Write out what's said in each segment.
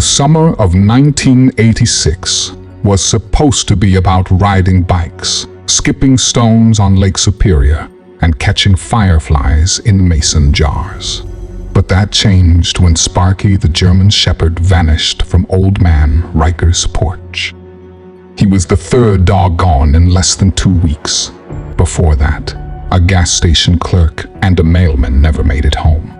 summer of 1986 was supposed to be about riding bikes, skipping stones on Lake Superior, and catching fireflies in mason jars. But that changed when Sparky the German Shepherd vanished from Old Man Riker's porch. He was the third dog gone in less than 2 weeks. Before that, a gas station clerk and a mailman never made it home.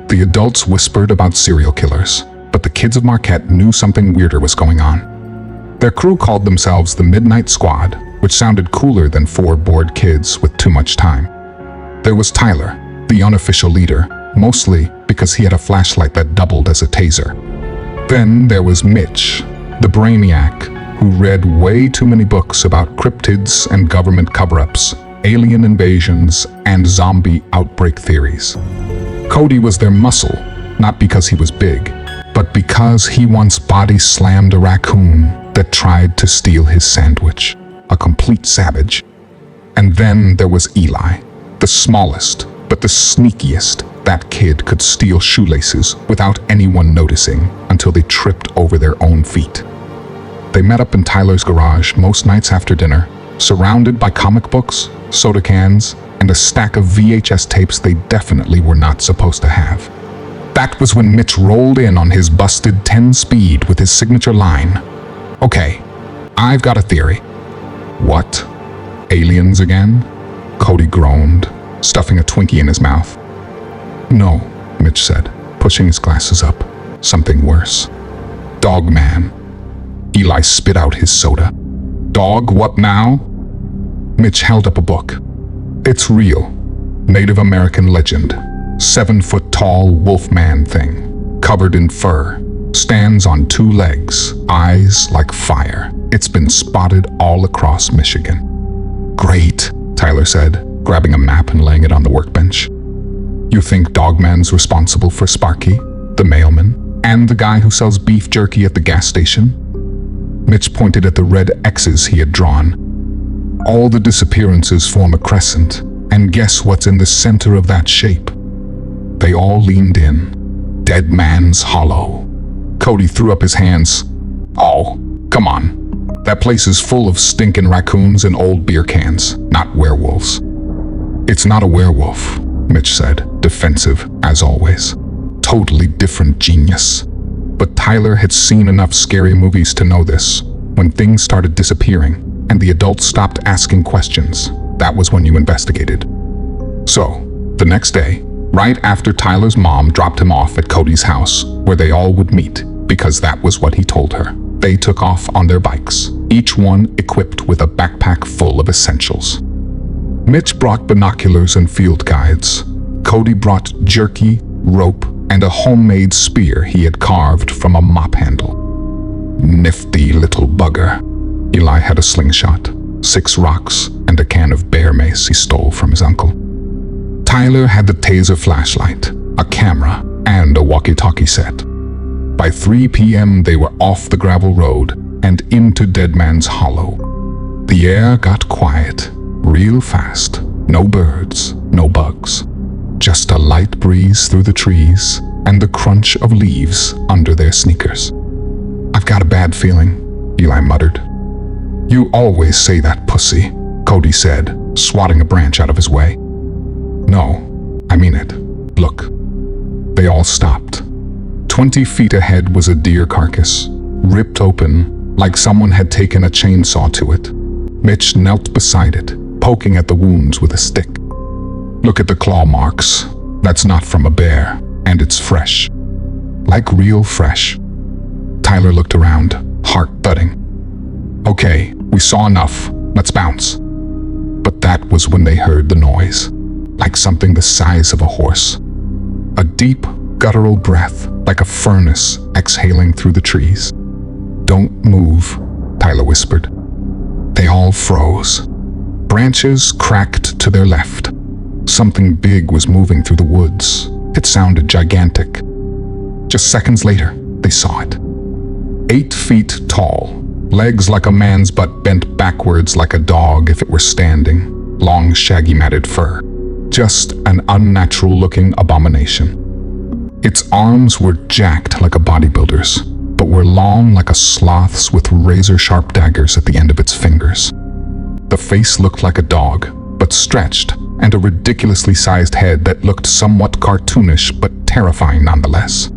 The adults whispered about serial killers, but the kids of Marquette knew something weirder was going on. Their crew called themselves the Midnight Squad, which sounded cooler than 4 bored kids with too much time. There was Tyler, the unofficial leader, mostly because he had a flashlight that doubled as a taser. Then there was Mitch, the brainiac, who read way too many books about cryptids and government cover-ups, alien invasions, and zombie outbreak theories. Cody was their muscle, not because he was big, but because he once body slammed a raccoon that tried to steal his sandwich, a complete savage. And then there was Eli, the smallest, but the sneakiest. That kid could steal shoelaces without anyone noticing until they tripped over their own feet. They met up in Tyler's garage most nights after dinner, surrounded by comic books, soda cans, and a stack of VHS tapes they definitely were not supposed to have. That was when Mitch rolled in on his busted 10-speed with his signature line, "Okay, I've got a theory." "What? Aliens again?" Cody groaned, stuffing a Twinkie in his mouth. "No," Mitch said, pushing his glasses up. "Something worse. DOGMAN." Eli spit out his soda. "Dog what now?" Mitch held up a book. "It's real. Native American legend. 7-foot-tall wolfman thing. Covered in fur. Stands on 2 legs. Eyes like fire. It's been spotted all across Michigan." "Great," Tyler said, grabbing a map and laying it on the workbench. "You think Dogman's responsible for Sparky, the mailman, and the guy who sells beef jerky at the gas station?" Mitch pointed at the red X's he had drawn. "All the disappearances form a crescent, and guess what's in the center of that shape?" They all leaned in. Deadman's Hollow. Cody threw up his hands. "Oh, come on. That place is full of stinking raccoons and old beer cans, not werewolves." "It's not a werewolf," Mitch said, defensive as always. "Totally different genius." But Tyler had seen enough scary movies to know this. When things started disappearing and the adults stopped asking questions, that was when you investigated. So, the next day, right after Tyler's mom dropped him off at Cody's house, where they all would meet, because that was what he told her, they took off on their bikes, each one equipped with a backpack full of essentials. Mitch brought binoculars and field guides. Cody brought jerky, rope, and a homemade spear he had carved from a mop handle. Nifty little bugger. Eli had a slingshot, 6 rocks, and a can of bear mace he stole from his uncle. Tyler had the taser flashlight, a camera, and a walkie-talkie set. By 3 p.m. they were off the gravel road and into Deadman's Hollow. The air got quiet, real fast. No birds, no bugs. Just a light breeze through the trees and the crunch of leaves under their sneakers. "I've got a bad feeling," Eli muttered. "You always say that, pussy," Cody said, swatting a branch out of his way. "No, I mean it. Look." They all stopped. 20 feet ahead was a deer carcass, ripped open like someone had taken a chainsaw to it. Mitch knelt beside it, poking at the wounds with a stick. "Look at the claw marks. That's not from a bear, and it's fresh. Like real fresh." Tyler looked around, heart thudding. "Okay, we saw enough. Let's bounce." But that was when they heard the noise, like something the size of a horse. A deep, guttural breath, like a furnace exhaling through the trees. "Don't move," Tyler whispered. They all froze. Branches cracked to their left. Something big was moving through the woods. It sounded gigantic. Just seconds later, they saw it. 8 feet tall, legs like a man's but bent backwards like a dog if it were standing, long shaggy matted fur. Just an unnatural-looking abomination. Its arms were jacked like a bodybuilder's, but were long like a sloth's with razor-sharp daggers at the end of its fingers. The face looked like a dog, but stretched, and a ridiculously sized head that looked somewhat cartoonish but terrifying nonetheless.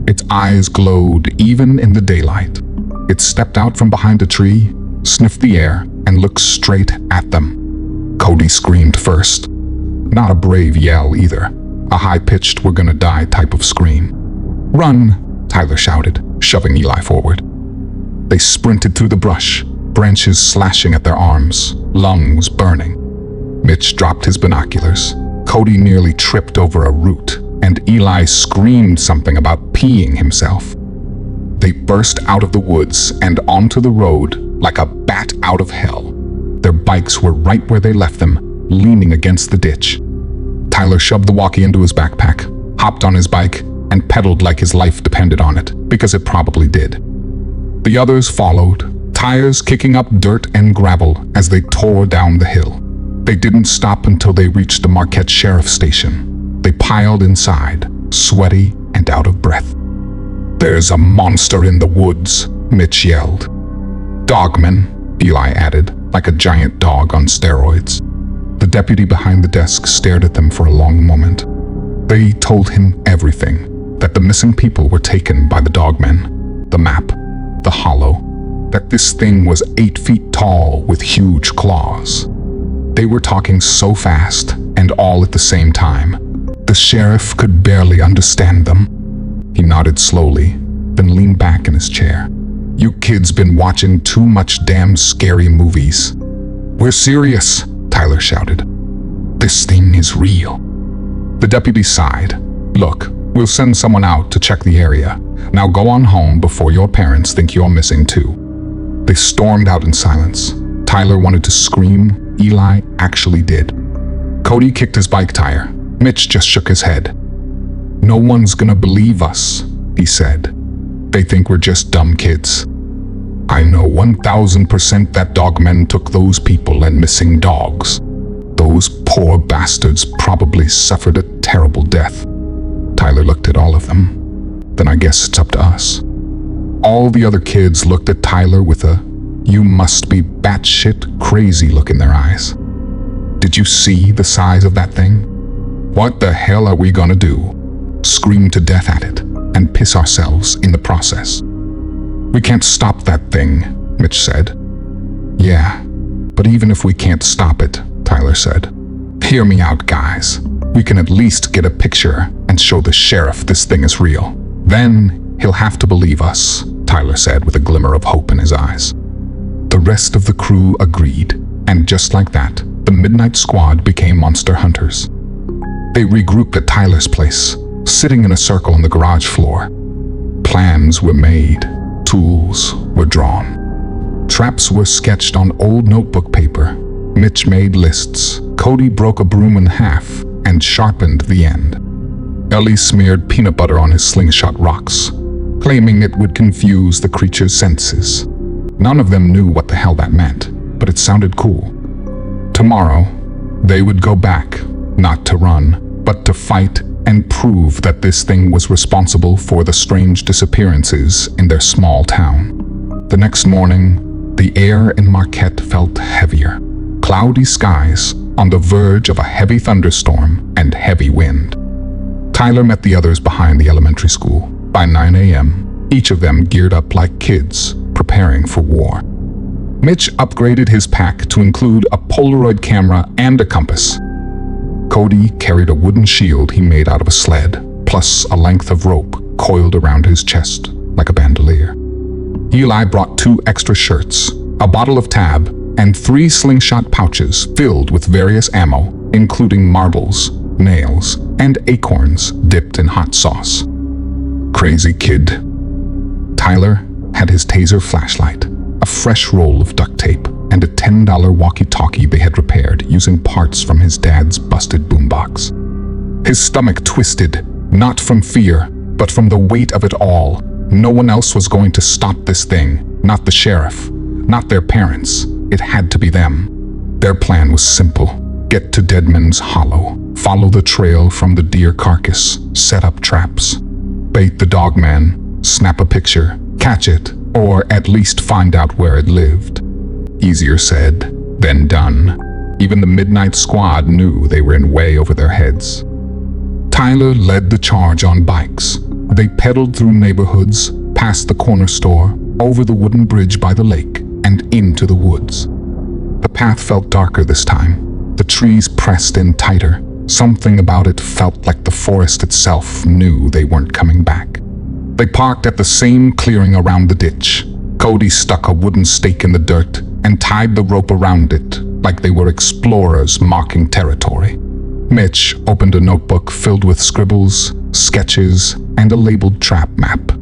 Its eyes glowed even in the daylight. It stepped out from behind a tree, sniffed the air, and looked straight at them. Cody screamed first. Not a brave yell either, a high-pitched "we're gonna die" type of scream. "Run!" Tyler shouted, shoving Eli forward. They sprinted through the brush, branches slashing at their arms, lungs burning. Mitch dropped his binoculars. Cody nearly tripped over a root, and Eli screamed something about peeing himself. They burst out of the woods and onto the road like a bat out of hell. Their bikes were right where they left them, leaning against the ditch. Tyler shoved the walkie into his backpack, hopped on his bike, and pedaled like his life depended on it, because it probably did. The others followed, tires kicking up dirt and gravel as they tore down the hill. They didn't stop until they reached the Marquette Sheriff Station. They piled inside, sweaty and out of breath. "There's a monster in the woods," Mitch yelled. "Dogman," Eli added, like a giant dog on steroids. The deputy behind the desk stared at them for a long moment. They told him everything, that the missing people were taken by the Dogman, the map, the hollow, that this thing was 8 feet tall with huge claws. They were talking so fast and all at the same time. The sheriff could barely understand them. He nodded slowly, then leaned back in his chair. "You kids been watching too much damn scary movies." "We're serious," Tyler shouted. "This thing is real." The deputy sighed. "Look, we'll send someone out to check the area. Now go on home before your parents think you're missing too." They stormed out in silence. Tyler wanted to scream. Eli actually did. Cody kicked his bike tire. Mitch just shook his head. "No one's gonna believe us," he said. "They think we're just dumb kids. I know 1000% that Dogmen took those people and missing dogs. Those poor bastards probably suffered a terrible death." Tyler looked at all of them. "Then I guess it's up to us." All the other kids looked at Tyler with a "you must be batshit crazy" look in their eyes. "Did you see the size of that thing? What the hell are we gonna do? Scream to death at it and piss ourselves in the process?" "We can't stop that thing," Mitch said. "Yeah, but even if we can't stop it," Tyler said, "hear me out, guys. We can at least get a picture and show the sheriff this thing is real. Then he'll have to believe us," Tyler said with a glimmer of hope in his eyes. The rest of the crew agreed, and just like that, the Midnight Squad became monster hunters. They regrouped at Tyler's place, sitting in a circle on the garage floor. Plans were made, tools were drawn. Traps were sketched on old notebook paper. Mitch made lists. Cody broke a broom in half and sharpened the end. Ellie smeared peanut butter on his slingshot rocks, claiming it would confuse the creature's senses. None of them knew what the hell that meant, but it sounded cool. Tomorrow, they would go back, not to run, but to fight and prove that this thing was responsible for the strange disappearances in their small town. The next morning, the air in Marquette felt heavier. Cloudy skies on the verge of a heavy thunderstorm and heavy wind. Tyler met the others behind the elementary school. By 9 a.m., each of them geared up like kids, preparing for war. Mitch upgraded his pack to include a Polaroid camera and a compass. Cody carried a wooden shield he made out of a sled, plus a length of rope coiled around his chest like a bandolier. Eli brought 2 extra shirts, a bottle of Tab, and 3 slingshot pouches filled with various ammo, including marbles, nails, and acorns dipped in hot sauce. Crazy kid. Tyler had his taser flashlight, a fresh roll of duct tape, and a $10 walkie-talkie they had repaired using parts from his dad's busted boombox. His stomach twisted, not from fear, but from the weight of it all. No one else was going to stop this thing, not the sheriff, not their parents. It had to be them. Their plan was simple. Get to Deadman's Hollow, follow the trail from the deer carcass, set up traps, bait the Dogman, snap a picture, Catch it, or at least find out where it lived. Easier said than done. Even the Midnight Squad knew they were in way over their heads. Tyler led the charge on bikes. They pedaled through neighborhoods, past the corner store, over the wooden bridge by the lake, and into the woods. The path felt darker this time. The trees pressed in tighter. Something about it felt like the forest itself knew they weren't coming back. They parked at the same clearing around the ditch. Cody stuck a wooden stake in the dirt and tied the rope around it like they were explorers marking territory. Mitch opened a notebook filled with scribbles, sketches, and a labeled trap map.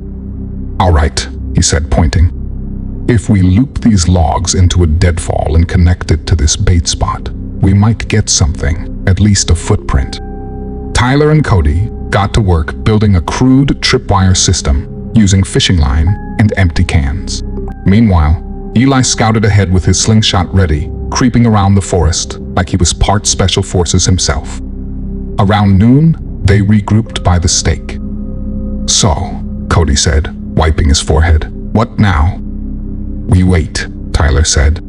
"All right," he said, pointing. "If we loop these logs into a deadfall and connect it to this bait spot, we might get something, at least a footprint." Tyler and Cody got to work building a crude tripwire system using fishing line and empty cans. Meanwhile, Eli scouted ahead with his slingshot ready, creeping around the forest like he was part special forces himself. Around noon, they regrouped by the stake. "So," Cody said, wiping his forehead, "what now?" "We wait," Tyler said.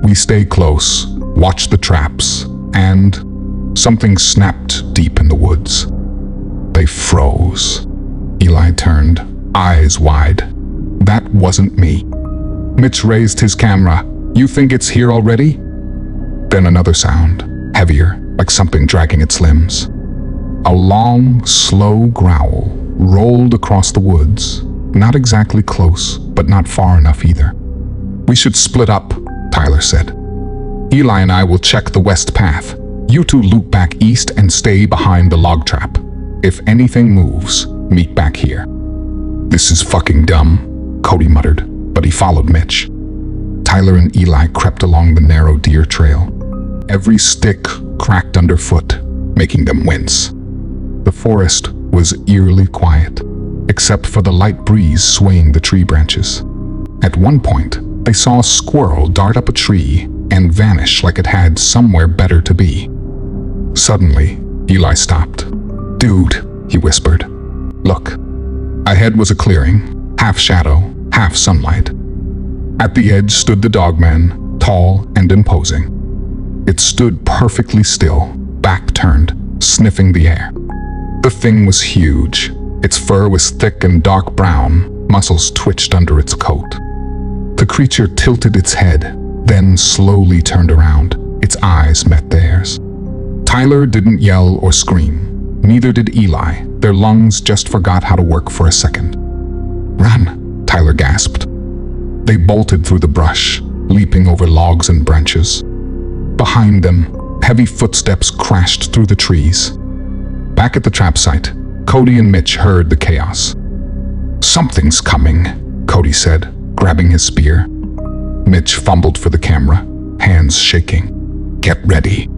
"We stay close, watch the traps, and..." Something snapped deep in the woods. They froze. Eli turned, eyes wide. "That wasn't me." Mitch raised his camera. "You think it's here already?" Then another sound, heavier, like something dragging its limbs. A long, slow growl rolled across the woods, not exactly close, but not far enough either. "We should split up," Tyler said. "Eli and I will check the west path. You two loop back east and stay behind the log trap. If anything moves, meet back here." "This is fucking dumb," Cody muttered, but he followed Mitch. Tyler and Eli crept along the narrow deer trail. Every stick cracked underfoot, making them wince. The forest was eerily quiet, except for the light breeze swaying the tree branches. At one point, they saw a squirrel dart up a tree and vanish like it had somewhere better to be. Suddenly, Eli stopped. "Dude," he whispered. "Look." Ahead was a clearing, half shadow, half sunlight. At the edge stood the Dogman, tall and imposing. It stood perfectly still, back turned, sniffing the air. The thing was huge. Its fur was thick and dark brown, muscles twitched under its coat. The creature tilted its head, then slowly turned around. Its eyes met theirs. Tyler didn't yell or scream. Neither did Eli. Their lungs just forgot how to work for a second. "Run," Tyler gasped. They bolted through the brush, leaping over logs and branches. Behind them, heavy footsteps crashed through the trees. Back at the trap site, Cody and Mitch heard the chaos. "Something's coming," Cody said, grabbing his spear. Mitch fumbled for the camera, hands shaking. "Get ready."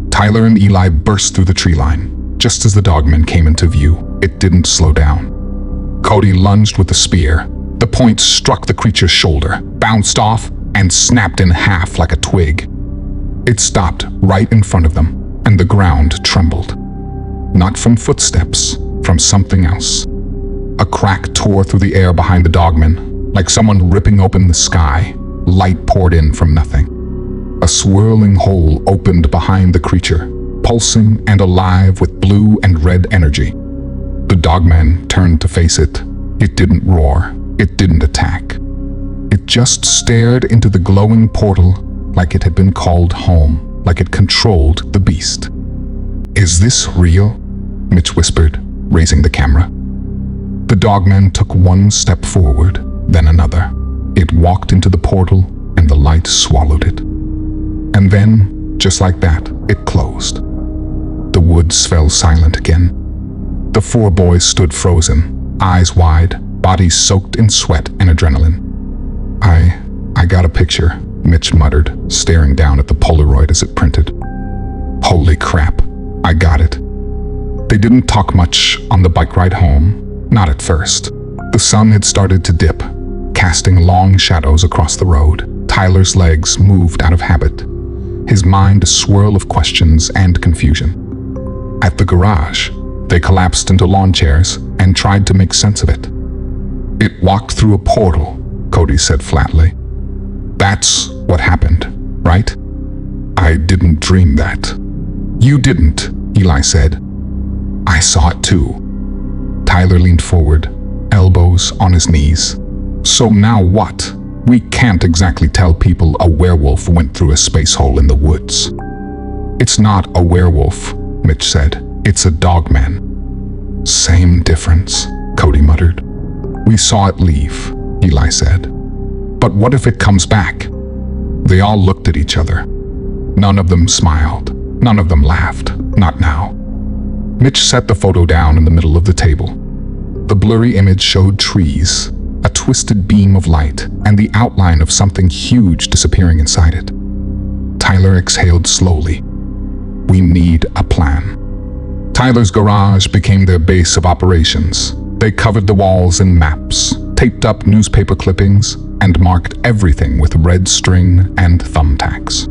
Tyler and Eli burst through the tree line. Just as the Dogman came into view, it didn't slow down. Cody lunged with the spear. The point struck the creature's shoulder, bounced off, and snapped in half like a twig. It stopped right in front of them, and the ground trembled. Not from footsteps, from something else. A crack tore through the air behind the Dogman, like someone ripping open the sky. Light poured in from nothing. A swirling hole opened behind the creature, pulsing and alive with blue and red energy. The Dogman turned to face it. It didn't roar. It didn't attack. It just stared into the glowing portal like it had been called home, like it controlled the beast. "Is this real?" Mitch whispered, raising the camera. The Dogman took one step forward, then another. It walked into the portal, and the light swallowed it. And then, just like that, it closed. The woods fell silent again. The four boys stood frozen, eyes wide, bodies soaked in sweat and adrenaline. I got a picture," Mitch muttered, staring down at the Polaroid as it printed. "Holy crap, I got it." They didn't talk much on the bike ride home, not at first. The sun had started to dip, casting long shadows across the road. Tyler's legs moved out of habit, his mind a swirl of questions and confusion. At the garage, they collapsed into lawn chairs and tried to make sense of it. It walked through a portal, Cody said flatly. That's what happened, right? I didn't dream that. You didn't, Eli said. I saw it too. Tyler leaned forward, elbows on his knees. So now what? We can't exactly tell people a werewolf went through a space hole in the woods. It's not a werewolf, Mitch said. It's a dogman. Same difference, Cody muttered. We saw it leave, Eli said. But what if it comes back? They all looked at each other. None of them smiled. None of them laughed. Not now. Mitch set the photo down in the middle of the table. The blurry image showed trees, a twisted beam of light, and the outline of something huge disappearing inside it. Tyler exhaled slowly. We need a plan. Tyler's garage became their base of operations. They covered the walls in maps, taped up newspaper clippings, and marked everything with red string and thumbtacks.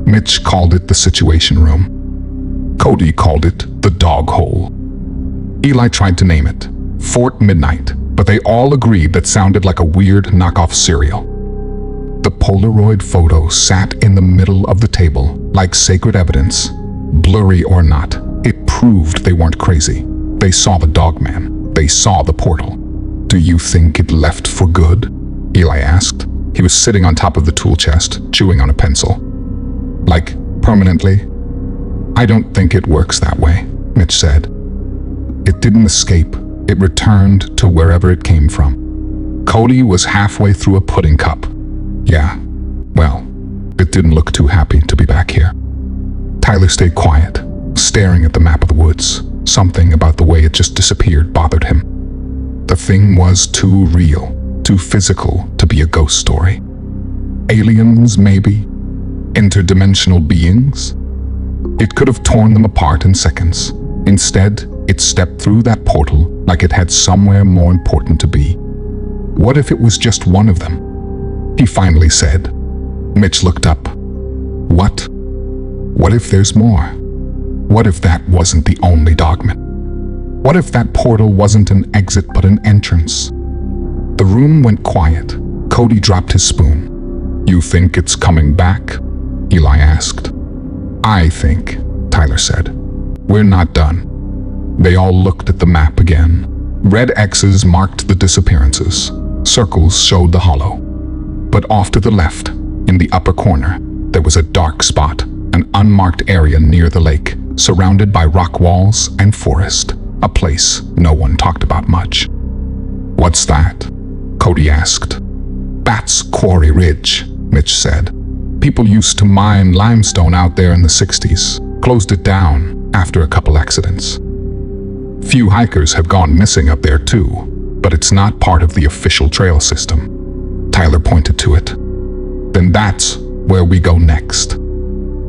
Mitch called it the Situation Room. Cody called it the Dog Hole. Eli tried to name it Fort Midnight, but they all agreed that sounded like a weird knockoff cereal. The Polaroid photo sat in the middle of the table like sacred evidence. Blurry or not, it proved they weren't crazy. They saw the Dogman. They saw the portal. Do you think it left for good? Eli asked. He was sitting on top of the tool chest, chewing on a pencil. Like, permanently? I don't think it works that way, Mitch said. It didn't escape. It returned to wherever it came from. Cody was halfway through a pudding cup. Yeah, well, it didn't look too happy to be back here. Tyler stayed quiet, staring at the map of the woods. Something about the way it just disappeared bothered him. The thing was too real, too physical to be a ghost story. Aliens, maybe? Interdimensional beings? It could have torn them apart in seconds. Instead, it stepped through that portal like it had somewhere more important to be. What if it was just one of them? He finally said. Mitch looked up. What? What if there's more? What if that wasn't the only Dogman? What if that portal wasn't an exit but an entrance? The room went quiet. Cody dropped his spoon. You think it's coming back? Eli asked. I think, Tyler said. We're not done. They all looked at the map again. Red X's marked the disappearances. Circles showed the hollow. But off to the left, in the upper corner, there was a dark spot, an unmarked area near the lake, surrounded by rock walls and forest, a place no one talked about much. What's that? Cody asked. That's Quarry Ridge, Mitch said. People used to mine limestone out there in the 60s, closed it down after a couple accidents. Few hikers have gone missing up there too, but it's not part of the official trail system. Tyler pointed to it. Then that's where we go next.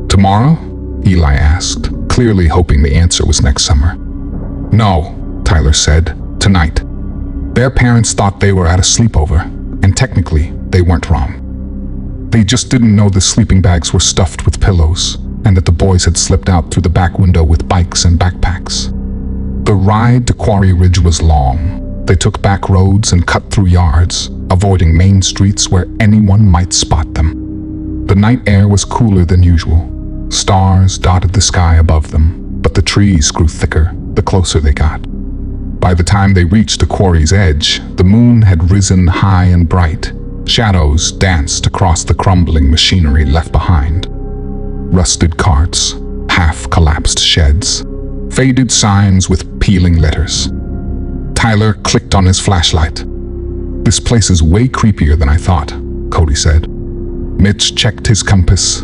Tomorrow? Eli asked, clearly hoping the answer was next summer. No, Tyler said, tonight. Their parents thought they were at a sleepover, and technically, they weren't wrong. They just didn't know the sleeping bags were stuffed with pillows, and that the boys had slipped out through the back window with bikes and backpacks. The ride to Quarry Ridge was long. They took back roads and cut through yards, avoiding main streets where anyone might spot them. The night air was cooler than usual. Stars dotted the sky above them, but the trees grew thicker the closer they got. By the time they reached the quarry's edge, the moon had risen high and bright. Shadows danced across the crumbling machinery left behind. Rusted carts, half-collapsed sheds, faded signs with peeling letters. Tyler clicked on his flashlight. This place is way creepier than I thought, Cody said. Mitch checked his compass.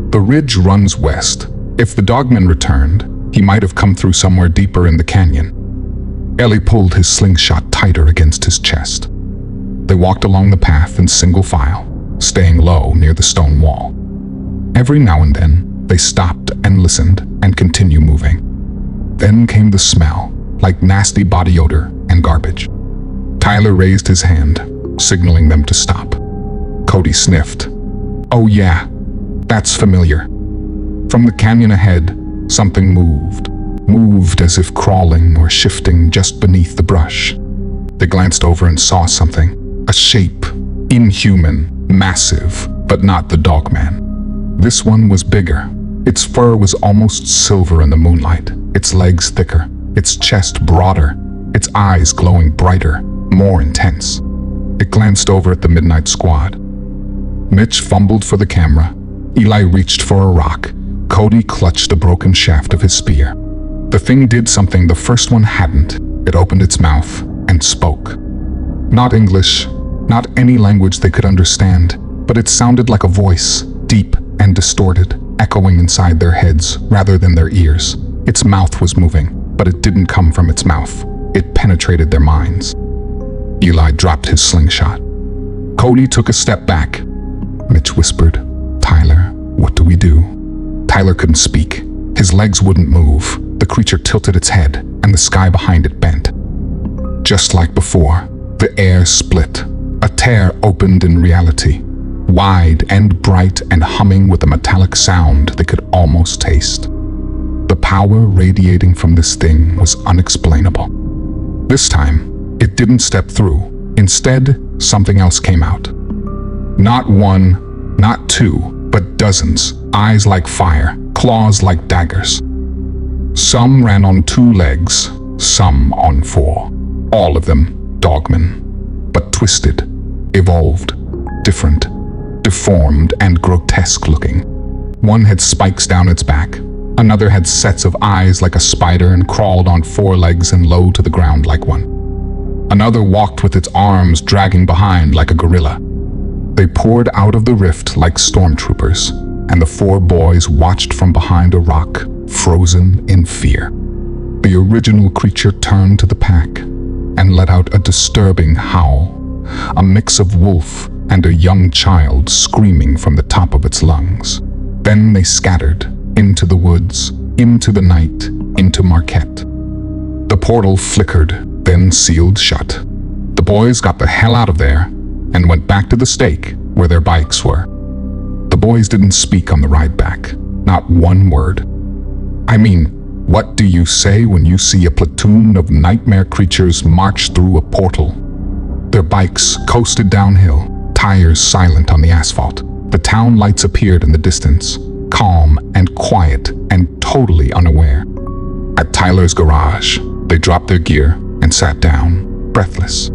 The ridge runs west. If the Dogman returned, he might have come through somewhere deeper in the canyon. Ellie pulled his slingshot tighter against his chest. They walked along the path in single file, staying low near the stone wall. Every now and then, they stopped and listened and continued moving. Then came the smell, like nasty body odor and garbage. Tyler raised his hand, signaling them to stop. Cody sniffed. Oh yeah, that's familiar. From the canyon ahead, something moved as if crawling or shifting just beneath the brush. They glanced over and saw something. A shape. Inhuman. Massive. But not the Dogman. This one was bigger. Its fur was almost silver in the moonlight. Its legs thicker. Its chest broader. Its eyes glowing brighter. More intense. It glanced over at the midnight squad. Mitch fumbled for the camera. Eli reached for a rock. Cody clutched the broken shaft of his spear. The thing did something the first one hadn't. It opened its mouth and spoke. Not English, not any language they could understand, but it sounded like a voice, deep and distorted, echoing inside their heads rather than their ears. Its mouth was moving, but it didn't come from its mouth. It penetrated their minds. Eli dropped his slingshot. Cody took a step back. Mitch whispered, "Tyler, what do we do?" Tyler couldn't speak. His legs wouldn't move. The creature tilted its head, and the sky behind it bent. Just like before, the air split. A tear opened in reality, wide and bright and humming with a metallic sound they could almost taste. The power radiating from this thing was unexplainable. This time, it didn't step through. Instead, something else came out. Not one, not two, but dozens, eyes like fire, claws like daggers. Some ran on 2 legs, some on 4. All of them Dogman, but twisted, evolved, different, deformed and grotesque looking. One had spikes down its back. Another had sets of eyes like a spider and crawled on 4 legs and low to the ground like one. Another walked with its arms dragging behind like a gorilla. They poured out of the rift like stormtroopers, and the 4 boys watched from behind a rock, frozen in fear. The original creature turned to the pack and let out a disturbing howl, a mix of wolf and a young child screaming from the top of its lungs. Then they scattered into the woods, into the night, into Marquette. The portal flickered, then sealed shut. The boys got the hell out of there and went back to the stake where their bikes were. The boys didn't speak on the ride back, not one word. I mean, what do you say when you see a platoon of nightmare creatures march through a portal? Their bikes coasted downhill, tires silent on the asphalt. The town lights appeared in the distance, calm and quiet and totally unaware. At Tyler's garage, they dropped their gear and sat down, breathless.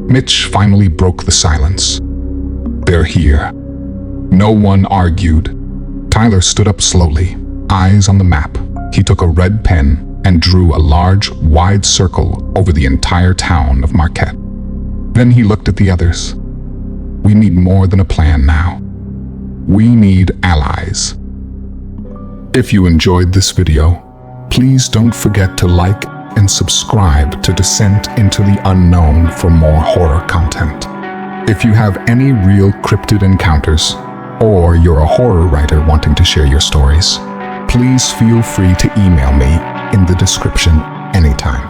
Mitch finally broke the silence. "They're here." No one argued. Tyler stood up slowly, eyes on the map. He took a red pen and drew a large, wide circle over the entire town of Marquette. Then he looked at the others. "We need more than a plan now. We need allies." If you enjoyed this video, please don't forget to like and subscribe to Descent into the Unknown for more horror content. If you have any real cryptid encounters, or you're a horror writer wanting to share your stories, please feel free to email me in the description anytime.